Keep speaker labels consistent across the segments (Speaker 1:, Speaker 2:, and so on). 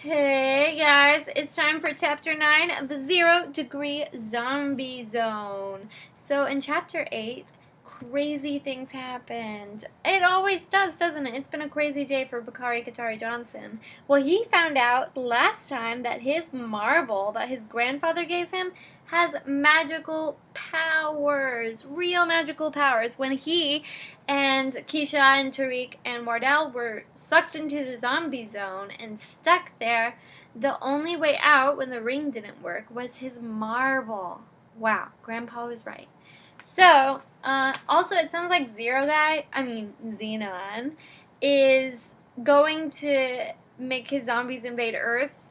Speaker 1: Hey guys, it's time for chapter 9 of the 0 Degree Zombie Zone. So in chapter 8, crazy things happened. It always does, doesn't it? It's been a crazy day for Bakari Katari Johnson. Well, he found out last time that his marble that his grandfather gave him has magical powers, real magical powers. When he and Keisha and Tariq and Wardell were sucked into the zombie zone and stuck there, the only way out when the ring didn't work was his marble. Wow, Grandpa was right. So, also it sounds like Xenon, is going to make his zombies invade Earth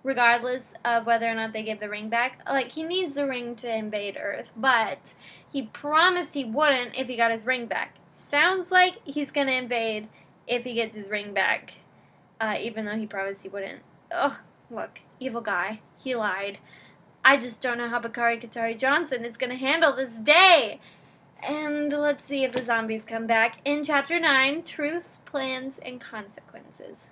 Speaker 1: regardless of whether or not they give the ring back. Like, he needs the ring to invade Earth, but he promised he wouldn't if he got his ring back. Sounds like he's gonna invade if he gets his ring back, even though he promised he wouldn't. Ugh, look, evil guy. He lied. I just don't know how Bakari Katari Johnson is gonna handle this day. And let's see if the zombies come back in Chapter 9, Truths, Plans, and Consequences.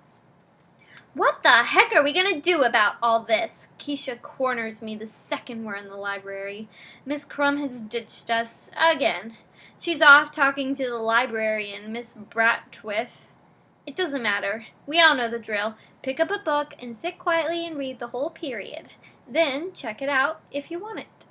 Speaker 1: What the heck are we gonna do about all this? Keisha corners me the second we're in the library. Miss Crum has ditched us again. She's off talking to the librarian, Miss Bratwith. It doesn't matter. We all know the drill. Pick up a book and sit quietly and read the whole period. Then check it out if you want it.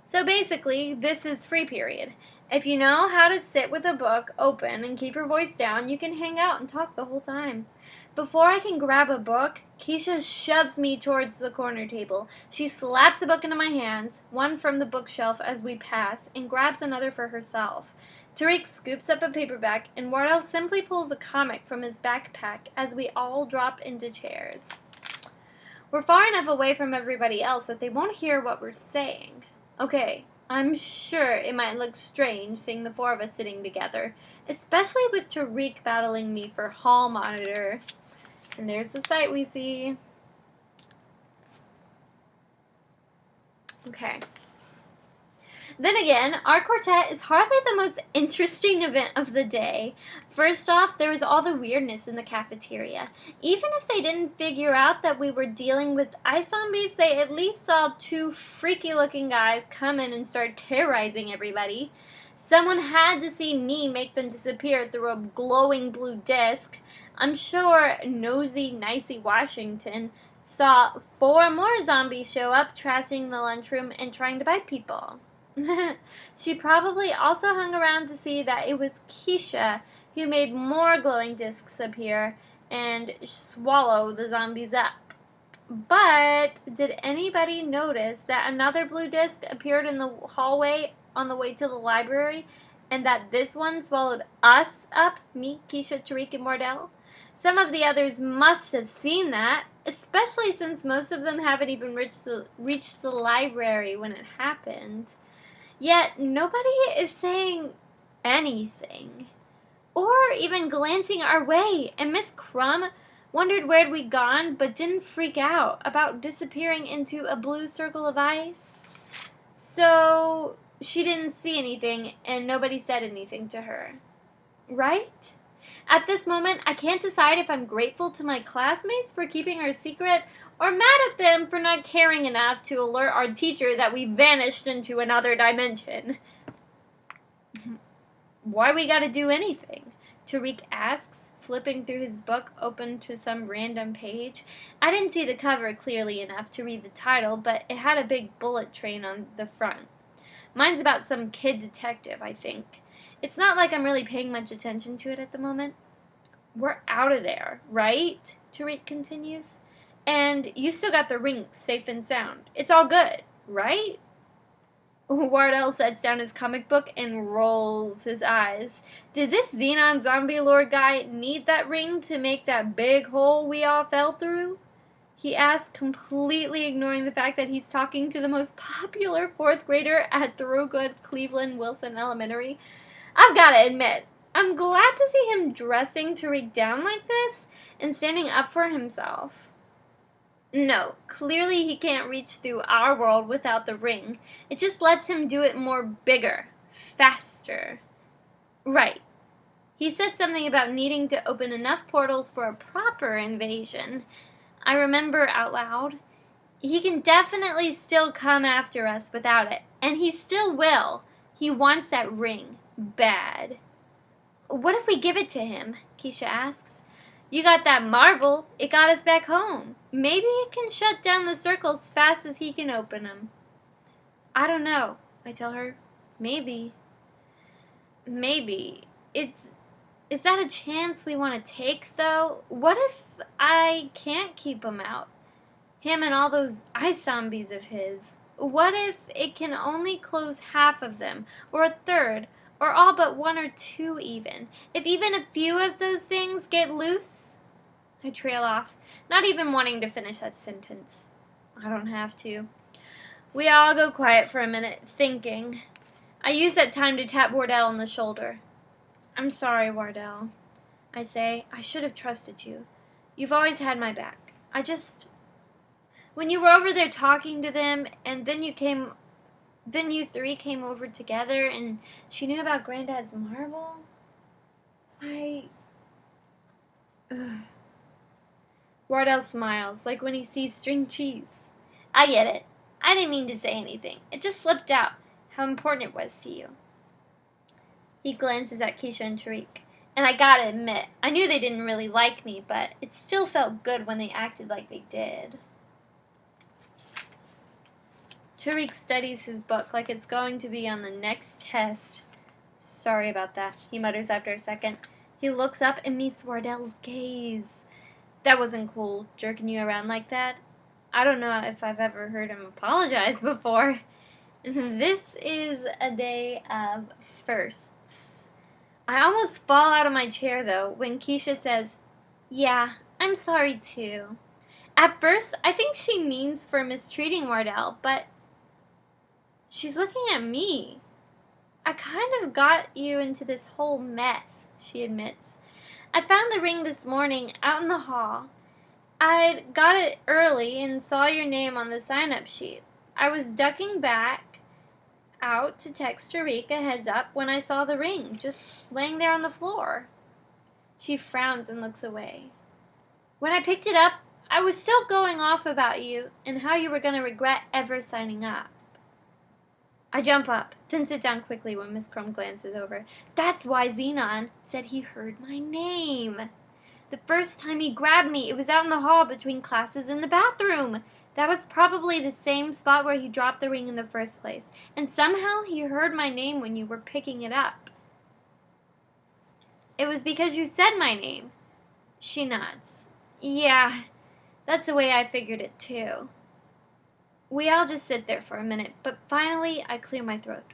Speaker 1: So basically, this is free period. If you know how to sit with a book open and keep your voice down, you can hang out and talk the whole time. Before I can grab a book, Keisha shoves me towards the corner table. She slaps a book into my hands, one from the bookshelf as we pass, and grabs another for herself. Tariq scoops up a paperback, and Wardell simply pulls a comic from his backpack as we all drop into chairs. We're far enough away from everybody else that they won't hear what we're saying. Okay, I'm sure it might look strange seeing the four of us sitting together, especially with Tariq battling me for hall monitor. And there's the site we see. Okay. Then again, our quartet is hardly the most interesting event of the day. First off, there was all the weirdness in the cafeteria. Even if they didn't figure out that we were dealing with ice zombies, they at least saw two freaky-looking guys come in and start terrorizing everybody. Someone had to see me make them disappear through a glowing blue disc. I'm sure Nosy Nicey Washington saw 4 more zombies show up, trashing the lunchroom and trying to bite people. She probably also hung around to see that it was Keisha who made more glowing discs appear and swallow the zombies up. But did anybody notice that another blue disc appeared in the hallway on the way to the library, and that this one swallowed us up, me, Keisha, Tariq, and Wardell? Some of the others must have seen that, especially since most of them haven't even reached the library when it happened. Yet nobody is saying anything, or even glancing our way, and Miss Crum wondered where we'd gone, but didn't freak out about disappearing into a blue circle of ice. So she didn't see anything, and nobody said anything to her. Right? At this moment, I can't decide if I'm grateful to my classmates for keeping our secret, or mad at them for not caring enough to alert our teacher that we vanished into another dimension. Why we gotta do anything? Tariq asks, flipping through his book open to some random page. I didn't see the cover clearly enough to read the title, but it had a big bullet train on the front. Mine's about some kid detective, I think. It's not like I'm really paying much attention to it at the moment. We're out of there, right? Tariq continues. And you still got the ring safe and sound. It's all good, right? Wardell sets down his comic book and rolls his eyes. Did this Xenon zombie lord guy need that ring to make that big hole we all fell through? He asked, completely ignoring the fact that he's talking to the most popular 4th grader at Thorogood Cleveland Wilson Elementary. I've gotta admit, I'm glad to see him dressing Tariq down like this and standing up for himself. No, clearly he can't reach through our world without the ring. It just lets him do it more bigger, faster. Right. He said something about needing to open enough portals for a proper invasion. I remember out loud, he can definitely still come after us without it, and he still will. He wants that ring. Bad. What if we give it to him? Keisha asks. You got that marble. It got us back home. Maybe it can shut down the circles fast as he can open them. I don't know, I tell her. Maybe. Maybe. Is that a chance we want to take, though? What if I can't keep him out? Him and all those ice zombies of his. What if it can only close half of them, or a third, or all but one or two even? If even a few of those things get loose? I trail off, not even wanting to finish that sentence. I don't have to. We all go quiet for a minute, thinking. I use that time to tap Wardell on the shoulder. I'm sorry, Wardell. I say, I should have trusted you. You've always had my back. When you were over there talking to them, and then you three came over together, and she knew about Granddad's marble, Wardell smiles, like when he sees string cheese. I get it. I didn't mean to say anything. It just slipped out how important it was to you. He glances at Keisha and Tariq. And I gotta admit, I knew they didn't really like me, but it still felt good when they acted like they did. Tariq studies his book like it's going to be on the next test. Sorry about that, he mutters after a second. He looks up and meets Wardell's gaze. That wasn't cool, jerking you around like that. I don't know if I've ever heard him apologize before. This is a day of firsts. I almost fall out of my chair, though, when Keisha says, yeah, I'm sorry, too. At first, I think she means for mistreating Wardell, but she's looking at me. I kind of got you into this whole mess, she admits. I found the ring this morning out in the hall. I'd got it early and saw your name on the sign-up sheet. I was ducking back out to text Tariq a heads up when I saw the ring, just laying there on the floor. She frowns and looks away. When I picked it up, I was still going off about you and how you were going to regret ever signing up. I jump up, then sit down quickly when Miss Crum glances over. That's why Xenon said he heard my name. The first time he grabbed me, it was out in the hall between classes in the bathroom. That was probably the same spot where he dropped the ring in the first place. And somehow he heard my name when you were picking it up. It was because you said my name. She nods. Yeah, that's the way I figured it too. We all just sit there for a minute, but finally I clear my throat.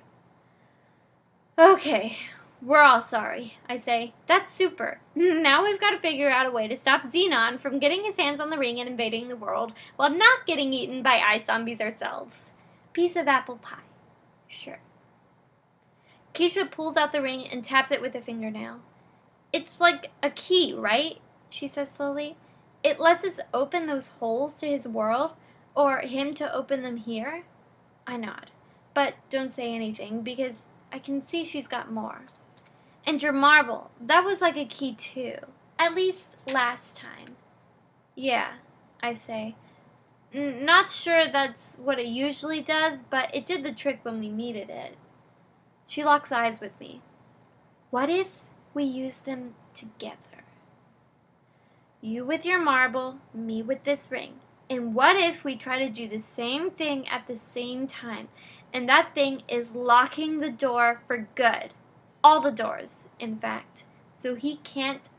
Speaker 1: Okay, we're all sorry, I say. That's super. Now we've got to figure out a way to stop Xenon from getting his hands on the ring and invading the world while not getting eaten by ice zombies ourselves. Piece of apple pie. Sure. Keisha pulls out the ring and taps it with a fingernail. It's like a key, right? She says slowly. It lets us open those holes to his world, or him to open them here. I nod, but don't say anything because I can see she's got more. And your marble, that was like a key too. At least last time. Yeah, I say. Not sure that's what it usually does, but it did the trick when we needed it. She locks eyes with me. What if we use them together? You with your marble, me with this ring. And what if we try to do the same thing at the same time? And that thing is locking the door for good. All the doors, in fact. So he can't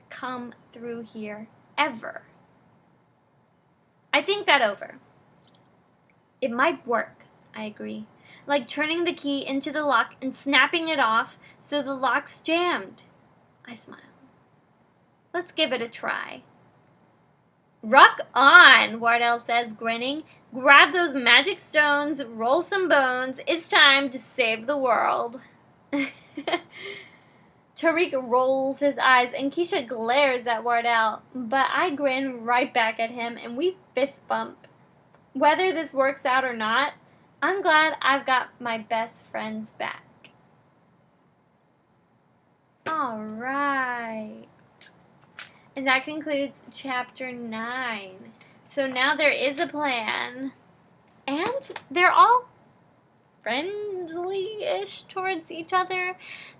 Speaker 1: come through here ever. I think that over. It might work, I agree. Like turning the key into the lock and snapping it off so the lock's jammed. I smile. Let's give it a try. Rock on, Wardell says, grinning. Grab those magic stones, roll some bones. It's time to save the world. Tariq rolls his eyes and Keisha glares at Wardell, but I grin right back at him and we fist bump. Whether this works out or not, I'm glad I've got my best friends back. All right. And that concludes Chapter 9. So now there is a plan. And they're all friendly-ish towards each other.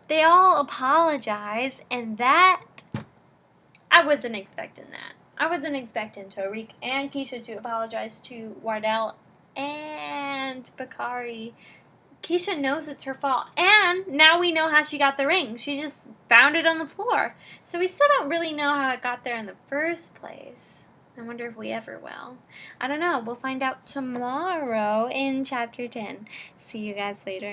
Speaker 1: They all apologize, and that, I wasn't expecting that. I wasn't expecting Tariq and Keisha to apologize to Wardell and Bakari. Keisha knows it's her fault, and now we know how she got the ring. She just found it on the floor. So we still don't really know how it got there in the first place. I wonder if we ever will. I don't know. We'll find out tomorrow in Chapter 10. See you guys later.